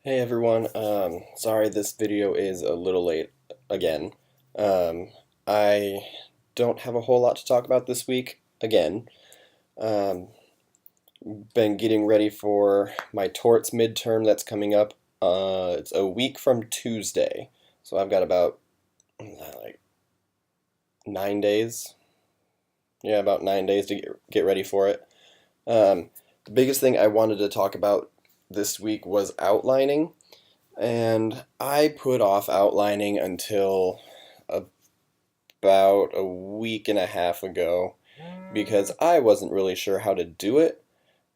Hey everyone, sorry this video is a little late again. Um, I don't have a whole lot to talk about this week again. Um, been getting ready for my torts midterm that's coming up. It's a week from Tuesday, so I've got about like 9 days. Yeah, about 9 days to get ready for it. The biggest thing I wanted to talk about this week was outlining. And I put off outlining until about a week and a half ago because I wasn't really sure how to do it.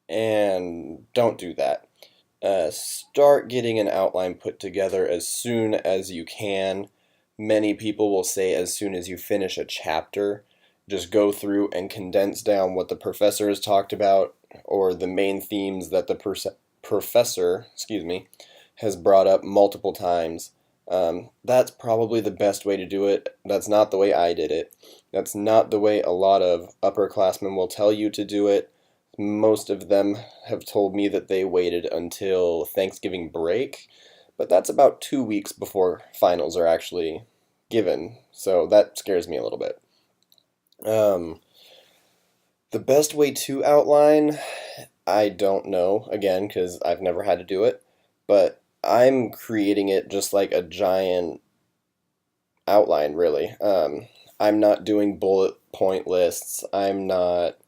And don't do that. Start getting an outline put together as soon as you can. Many people will say as soon as you finish a chapter, just go through and condense down what the professor has talked about or the main themes that the professor, has brought up multiple times. That's probably the best way to do it. That's not the way I did it. That's not the way a lot of upperclassmen will tell you to do it. Most of them have told me that they waited until Thanksgiving break, but that's about 2 weeks before finals are actually given, so that scares me a little bit. Um, the best way to outline, I don't know, again, because I've never had to do it, but I'm creating it just like a giant outline, really. I'm not doing bullet point lists. I'm not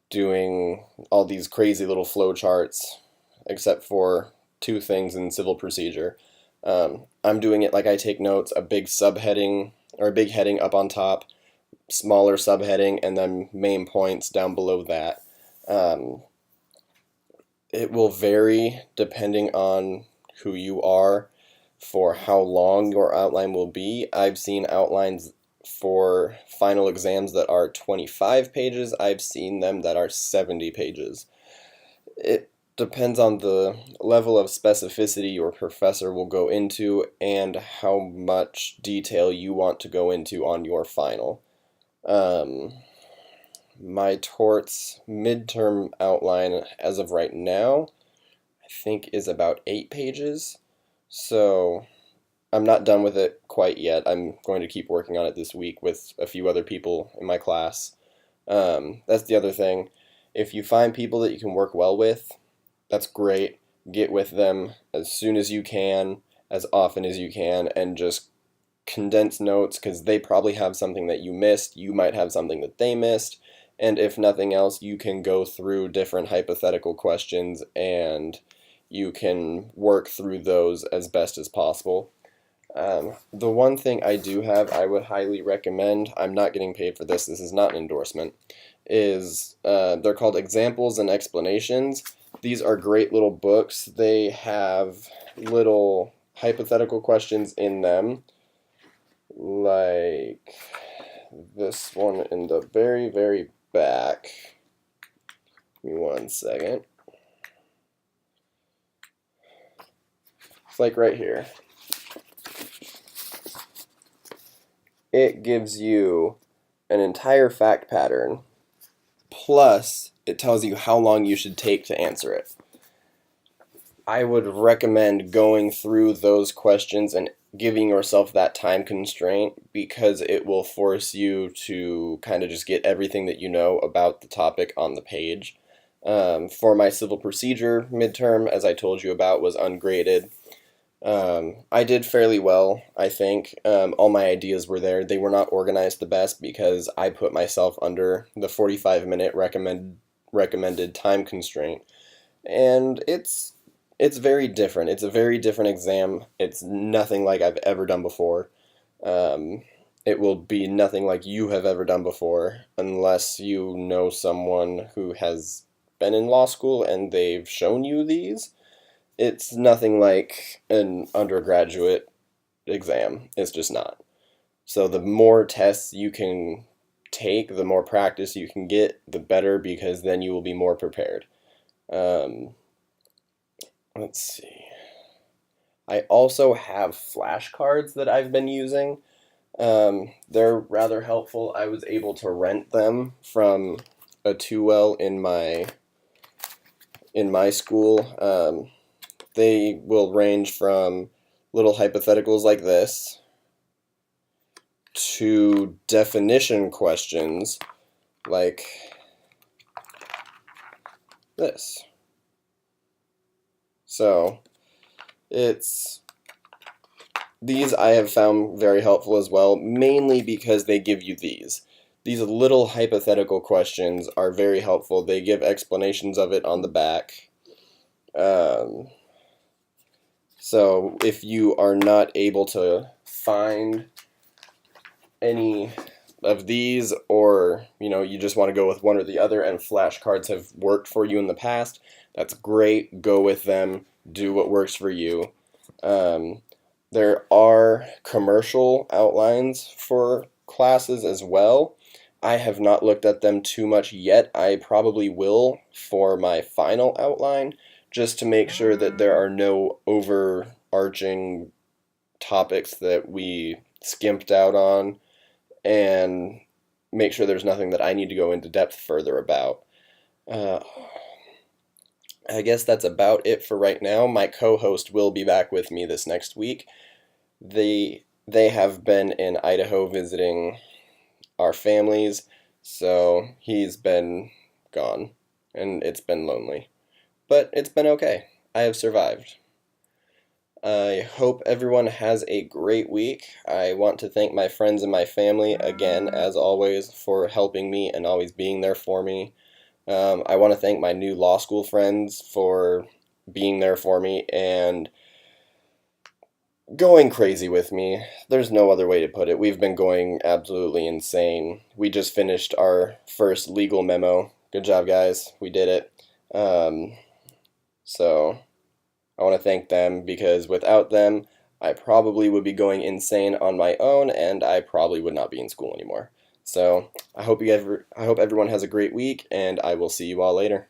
doing all these crazy little flow charts, except for two things in civil procedure. I'm doing it like I take notes, a big subheading or a big heading up on top, smaller subheading, and then main points down below that. Um, it will vary depending on who you are for how long your outline will be. I've seen outlines for final exams that are 25 pages. I've seen them that are 70 pages. It depends on the level of specificity your professor will go into and how much detail you want to go into on your final. Um, my torts midterm outline as of right now, I think, is about 8 pages. So I'm not done with it quite yet. I'm going to keep working on it this week with a few other people in my class. That's the other thing. If you find people that you can work well with, that's great. Get with them as soon as you can, as often as you can, and just condense notes because they probably have something that you missed. You might have something that they missed. And if nothing else, you can go through different hypothetical questions and you can work through those as best as possible. The one thing I do have, I would highly recommend, I'm not getting paid for this, this is not an endorsement, is they're called Examples and Explanations. These are great little books. They have little hypothetical questions in them, like this one in the very, very back. Give me 1 second. It's like right here. It gives you an entire fact pattern, plus it tells you how long you should take to answer it. I would recommend going through those questions and giving yourself that time constraint because it will force you to kind of just get everything that you know about the topic on the page. For my civil procedure midterm, as I told you about, was ungraded. I did fairly well, I think. All my ideas were there. They were not organized the best because I put myself under the 45-minute recommended time constraint. And it's very different. It's a very different exam. It's nothing like I've ever done before. Um, it will be nothing like you have ever done before unless you know someone who has been in law school and they've shown you these. It's nothing like an undergraduate exam. It's just not. So the more tests you can take, the more practice you can get, the better because then you will be more prepared. Um, let's see. I also have flashcards that I've been using. They're rather helpful. I was able to rent them from a 2L in my school. they will range from little hypotheticals like this to definition questions like this. So these I have found very helpful as well, mainly because they give you these. These little hypothetical questions are very helpful. They give explanations of it on the back. So if you are not able to find any of these, or you just want to go with one or the other, and flashcards have worked for you in the past, that's great. Go with them. Do what works for you. There are commercial outlines for classes as well. I have not looked at them too much yet. I probably will for my final outline, just to make sure that there are no overarching topics that we skimped out on, and make sure there's nothing that I need to go into depth further about. I guess that's about it for right now. My co-host will be back with me this next week. They have been in Idaho visiting our families, so he's been gone, and it's been lonely. But it's been okay. I have survived. I hope everyone has a great week. I want to thank my friends and my family again, as always, for helping me and always being there for me. I want to thank my new law school friends for being there for me and going crazy with me. There's no other way to put it. We've been going absolutely insane. We just finished our first legal memo. Good job, guys. We did it. So I want to thank them, because without them, I probably would be going insane on my own, and I probably would not be in school anymore. So I hope everyone has a great week, and I will see you all later.